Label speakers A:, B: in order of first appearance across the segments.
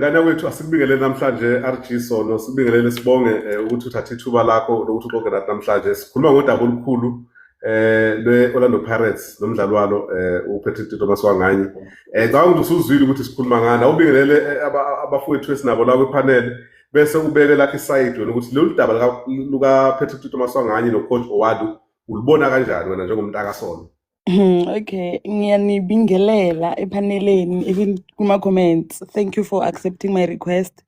A: ngane wethu asikubingelele namhlanje RG Sono, sikubingelele sibonge ukuthi uthathe ithuba lakho lokuthi uqoke nathi namhlanje. Sikhuluma ngodaba olukhulu lwe-Orlando Pirates nomdlalo walo uPatrick Tito Maswanganye. Ngicabanga ukuthi usuzwile ukuthi sikhuluma ngani. Awubingelele abafowethu esinabo la kwipanel bese ubeke lakhe iside wena ukuthi lolu daba luka-Patrick Tito Maswanganye nocoach Owadu ulibona kanjani wena njengomuntu akaSono?
B: Okay, ngiyanibingelela epaneleni, even kuma-comments. Thank you for accepting my request.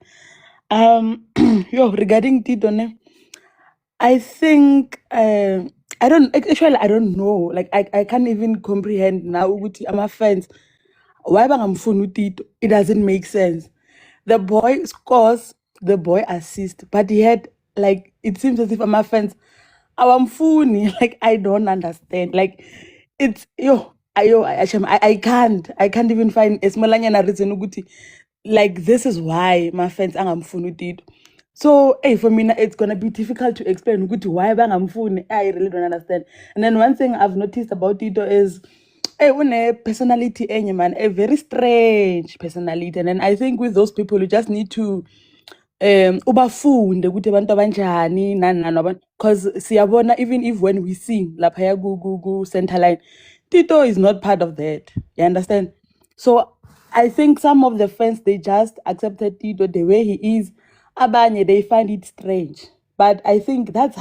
B: Regarding Tito, I think I don't know. Like I can't even comprehend now ukuthi ama-fans why bangamfuni uTito. It doesn't make sense. The boy scores, the boy assists, but he had, like, it seems as if ama-fans awamfuni. Like, I don't understand. Like, it's I can't even find a smalanyana reason ukuthi, like, this is why my fans angamfuni uTito. So for me it's gonna be difficult to explain ukuthi why bangamfuni. I really don't understand. And then one thing I've noticed about Tito is une personality enye man, a very strange personality. And then I think with those people you just need to ubafunde ukuthi abantu abanjani nani, because siyabona even if when we sing lapha ku center line, Tito is not part of that. You understand? So I think some of the fans, they just accepted Tito the way he is. Abanye, they find it strange, but I think that's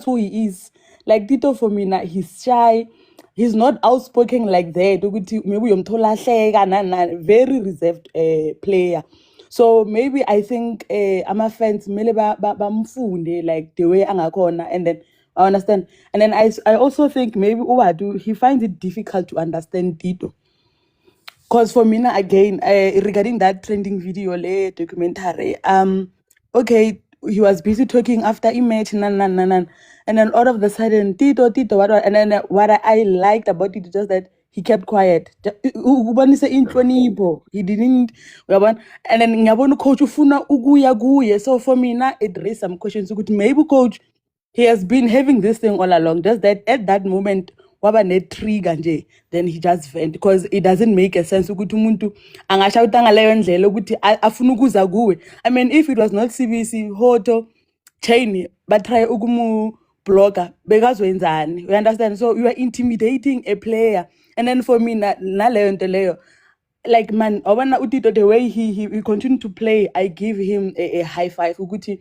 B: who he is. Like Tito, for me, he's shy. He's not outspoken like that. Maybe very reserved player. So maybe I think ama fans mele bamfunde like the way angakhona, and then I understand. And then I also think maybe Owadu, he finds it difficult to understand Tito. Because for me again, regarding that trending video, documentary, okay, he was busy talking after image, and then all of a sudden, Tito, what? And then what I liked about it is just that he kept quiet. He didn't. And then ngiyabona coach ufuna ukuya. So for me it raised some questions. Maybe coach, he has been having this thing all along. Just that at that moment, waba ne trigger nje, then he just vent, because it doesn't make a sense ukuthi umuntu angashawuta ngaleyo ndlela ukuthi afuna ukuza kuwe. I mean, if it was not CBC, Hoto, Chain, but try ukumu blogger, bekazwenzani. You understand? So you are intimidating a player. And then for me naleyo nto, like, man, uTito, the way he continued to play, I give him a high five. Ukuthi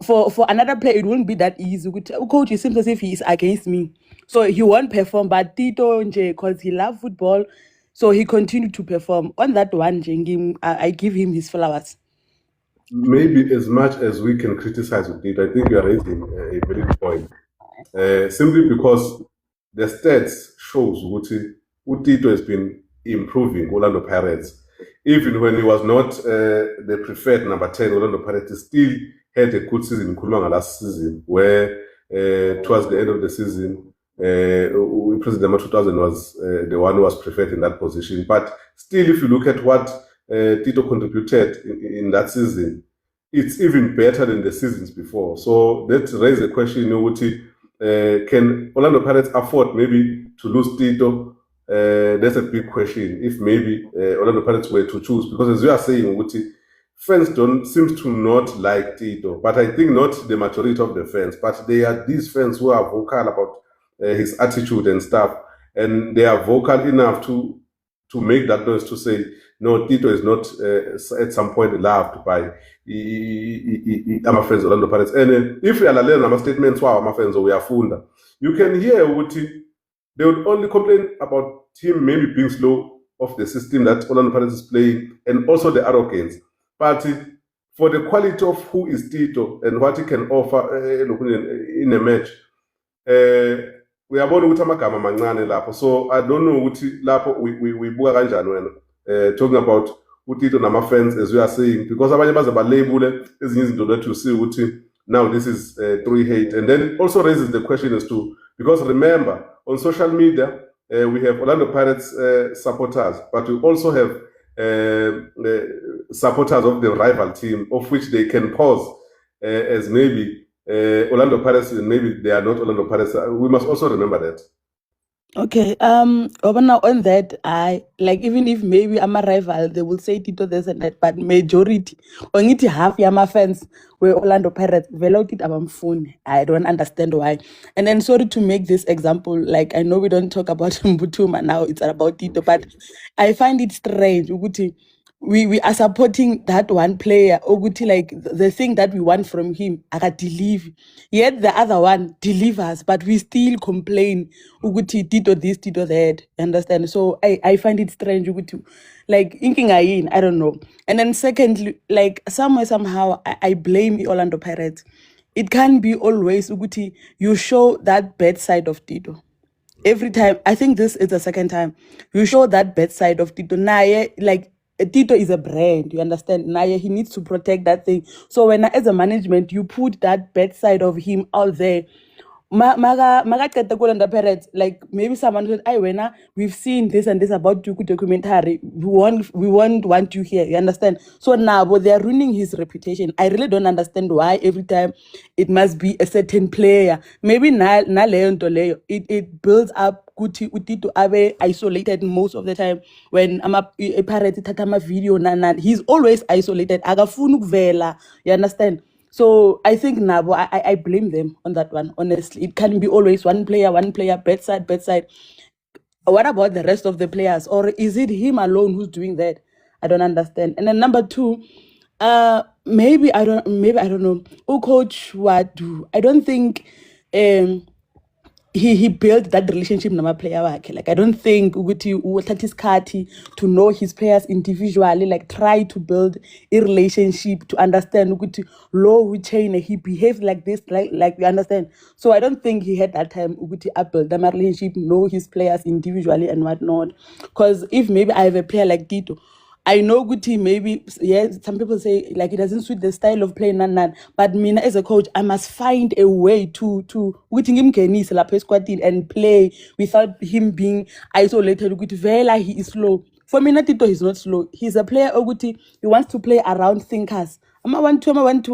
B: for another player it wouldn't be that easy. Coach, it seems as if he is against me, so he won't perform. But Tito nje, because he loves football, so he continued to perform. On that one, I give him his flowers.
A: Maybe as much as we can criticize with Tito, I think you are raising a very good point. Simply because the stats shows Tito has been improving Orlando Pirates. Even when he was not the preferred number 10, Orlando Pirates still had a good season in Kulwanga last season, where towards the end of the season, President 2000 was the one who was preferred in that position. But still, if you look at what Tito contributed in that season, it's even better than the seasons before. So that raises the question, can Orlando Pirates afford maybe to lose Tito? That's a big question. If maybe Orlando Pirates were to choose, because as you are saying, fans don't seem to not like Tito, but I think not the majority of the fans, but they are these fans who are vocal about his attitude and stuff, and they are vocal enough to make that noise to say, no, Tito is not at some point loved by our fans Orlando Pirates. And if we are learning our statements, our fans we are funda, you can hear they would only complain about him maybe being slow of the system that Orlando Pirates is playing, and also the arrogance. But for the quality of who is Tito and what he can offer in a match, we are born with amagama mancane lapho. So I don't know ukuthi lapho we buka kanjani wena talking about uTito nama fans, as we are saying, because abanye baze balabel ezinye izinto that you see ukuthi now this is 3-hate, and then also raises the question as to, because remember, on social media we have Orlando Pirates supporters, but we also have supporters of the rival team, of which they can pose as maybe Orlando Pirates, and maybe they are not Orlando Pirates. We must also remember that.
B: Okay, now on that, I like even if maybe I'm a rival, they will say Tito this and that, but majority, only half Yama fans were Orlando Pirates, velo Tito abamfuni. I don't understand why. And then sorry to make this example, like I know we don't talk about Mbutuma now, it's about Tito, but I find it strange. Ukuthi, we are supporting that one player Oguti, like the thing that we want from him deliver, yet the other one delivers, but we still complain Uguti Tito this Tito that, you understand? So I find it strange Uguti, like inking I don't know. And then secondly, like somewhere somehow I blame the Orlando Pirates. It can be always Uguti, you show that bad side of Tito every time. I think this is the second time you show that bad side of Tito. Naye, like Tito is a brand, you understand? Naye, he needs to protect that thing. So when as a management, you put that bad side of him out there. Maga qeta ko Orlando Pirates, like maybe someone said, "I wena, we've seen this and this about you documentary. We won't want you here." You understand? So now, but they are ruining his reputation. I really don't understand why every time it must be a certain player. Maybe na leyo nto leyo, it builds up kuthi uTito abe isolated most of the time. When a Pirates ithatha ama video he's always isolated. Akafuni ukuvela. You understand? So I think Nabo, I blame them on that one. Honestly, it can be always one player, bedside, bedside. What about the rest of the players, or is it him alone who's doing that? I don't understand. And then number two, maybe I don't know. Oh, coach, what do I don't think he built that relationship nama player wakhe. Like I don't think ukuthi uthatha isikhathi to know his players individually, like try to build a relationship to understand ukuthi lo uchain he behaves like this, like you understand. So I don't think he had that time ukuthi build that relationship, know his players individually and whatnot. Because if maybe I have a player like Tito, I know Guti maybe, yeah, some people say like it doesn't suit the style of play, but me as a coach, I must find a way to Guti him and play without him being isolated. Guti Vela, he is slow. For me, Tito he's not slow. He's a player Guti, he wants to play around thinkers. I'm one two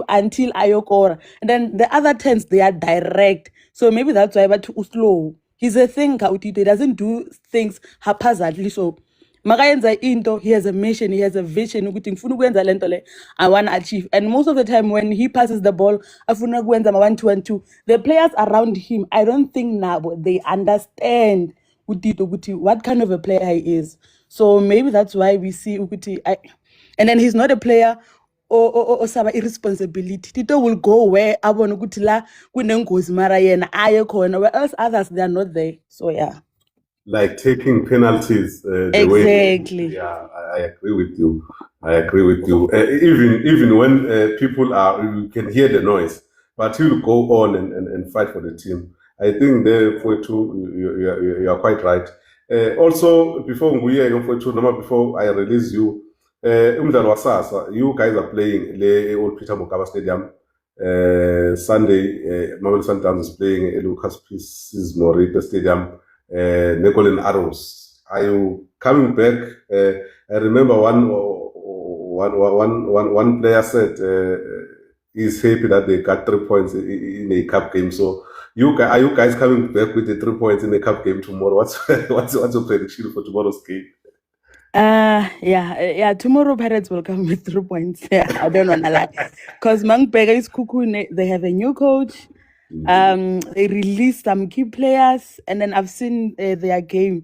B: until Ayokora. And then the other 10s they are direct. So maybe that's why but slow. He's a thinker, Utito. He doesn't do things haphazardly. So makayenza into, he has a mission, he has a vision ukuthi ngifuna ukwenza lento le I want to achieve. And most of the time when he passes the ball afuna ukwenza ma 1-2-1-2, the players around him, I don't think now they understand Utito ukuthi what kind of a player he is. So maybe that's why we see ukuthi and then he's not a player or saba irresponsibility. Tito will go where abona ukuthi la kunengozi mara yena aye khona, where else others they are not there. So yeah.
A: Like taking penalties the
B: Exactly.
A: way. Yeah, I agree with you. I agree with you. Even when people are, you can hear the noise, but he'll go on and fight for the team. I think there for two, you are quite right. Also, before before I release you, umdlalo wasasa, you guys are playing le old Peter Mokaba Stadium. Sunday, Mamelodi Sundowns is playing at Lucas Pieces Morita Stadium. Golden Arrows. Are you coming back? I remember one player said he's happy that they got 3 points in a cup game. So are you guys coming back with the 3 points in the cup game tomorrow? What's your prediction for tomorrow's game?
B: Yeah. Tomorrow Pirates will come with 3 points. Yeah, I don't want to lie, because Mangbega is cuckoo. They have a new coach. They released some key players, and then I've seen their game.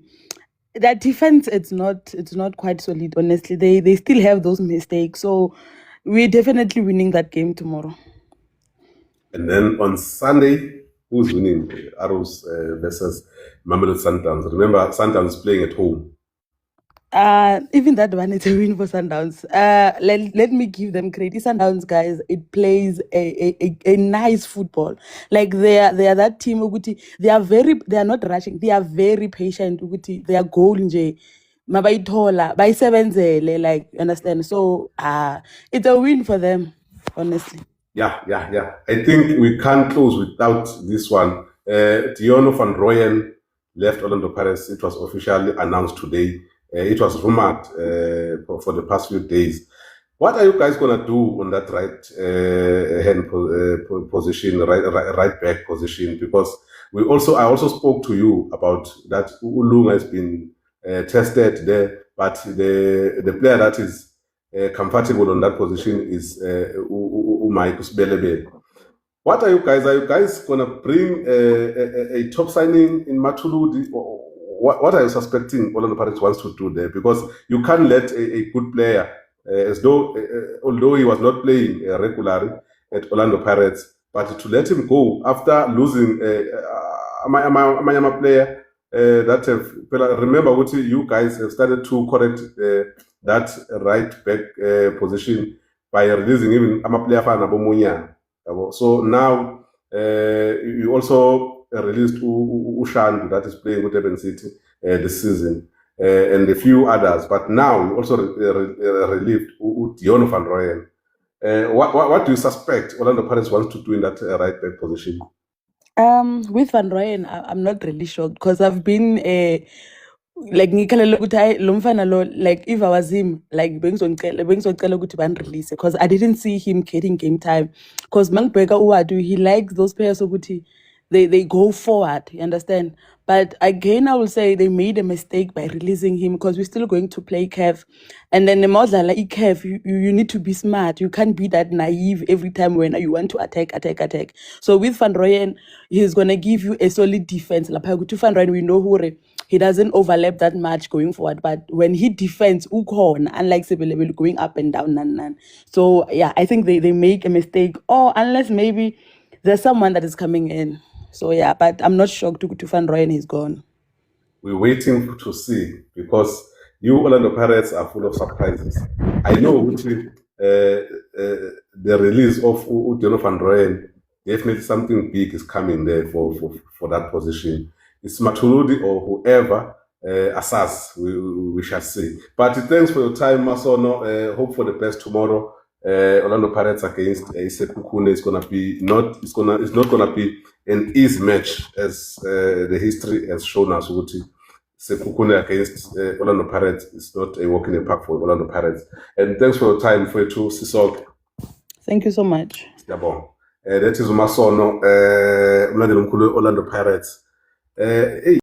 B: That defense, it's not quite solid. Honestly, they still have those mistakes. So we're definitely winning that game tomorrow.
A: And then on Sunday, who's winning? Arrows versus Mamelodi Sundowns. Remember, Sundowns playing at home.
B: Even that one is a win for Sundowns. Let me give them credit. Sundowns guys, it plays a nice football. Like they are that team ukuthi they are not rushing. They are very patient ukuthi they are goal nje mabayithola bayisebenzele, like, understand. So it's a win for them, honestly.
A: Yeah. I think we can't close without this one. Diono van Rooyen left Orlando Pirates. It was officially announced today. It was rumored for the past few days. What are you guys gonna do on that hand position, right back position? Because I also spoke to you about that. Ulunga has been tested there, but the player that is comfortable on that position is Mike Usbelebe. What are you guys? Are you guys gonna bring a top signing in Matuludi? What are you suspecting Orlando Pirates wants to do there? Because you can't let a good player, as though although he was not playing regularly at Orlando Pirates, but to let him go after losing a Mayama player that have. Remember what you guys have started to correct that right back position by releasing even player Fana Bomunya. So now you also released Ushandu that is playing with Durban City this season, and a few others. But now you also relieved Dion van Rooyen. What do you suspect Orlando Pirates wants to do in that right back position?
B: With Van Rooyen, I'm not really shocked because I've been like ngikhalela ukuthi hayi lo mfana lo, like if I was him, like bengizocela ukuthi ban-release because I didn't see him getting game time. Because mangibheka uWadu, he likes those players ukuthi they go forward, you understand? But again, I will say they made a mistake by releasing him because we're still going to play Kev. And then the Modlala Kev, you need to be smart. You can't be that naive every time when you want to attack. So with Van Rooyen, he's going to give you a solid defense. Lapha to Van Rooyen, we know who he doesn't overlap that much going forward. But when he defends, ukhona, unlike Sebelebele going up and down. So yeah, I think they make a mistake. Or unless maybe there's someone that is coming in. So yeah, but I'm not shocked to Van Rooyen he's gone.
A: We're waiting to see because you Orlando Pirates are full of surprises. I know the release of Dion van Rooyen, definitely something big is coming there for that position. It's Matuludi or whoever assess, we shall see. But thanks for your time, Masono. Hope for the best tomorrow. Orlando Pirates against Sekhukhune is gonna be it's not gonna be an easy match as the history has shown us. Sekhukhune against Orlando Pirates is not a walk in the park for Orlando Pirates. And thanks for your time, Fethu Sisok.
B: Thank you so much.
A: That is Masono, Orlando Pirates.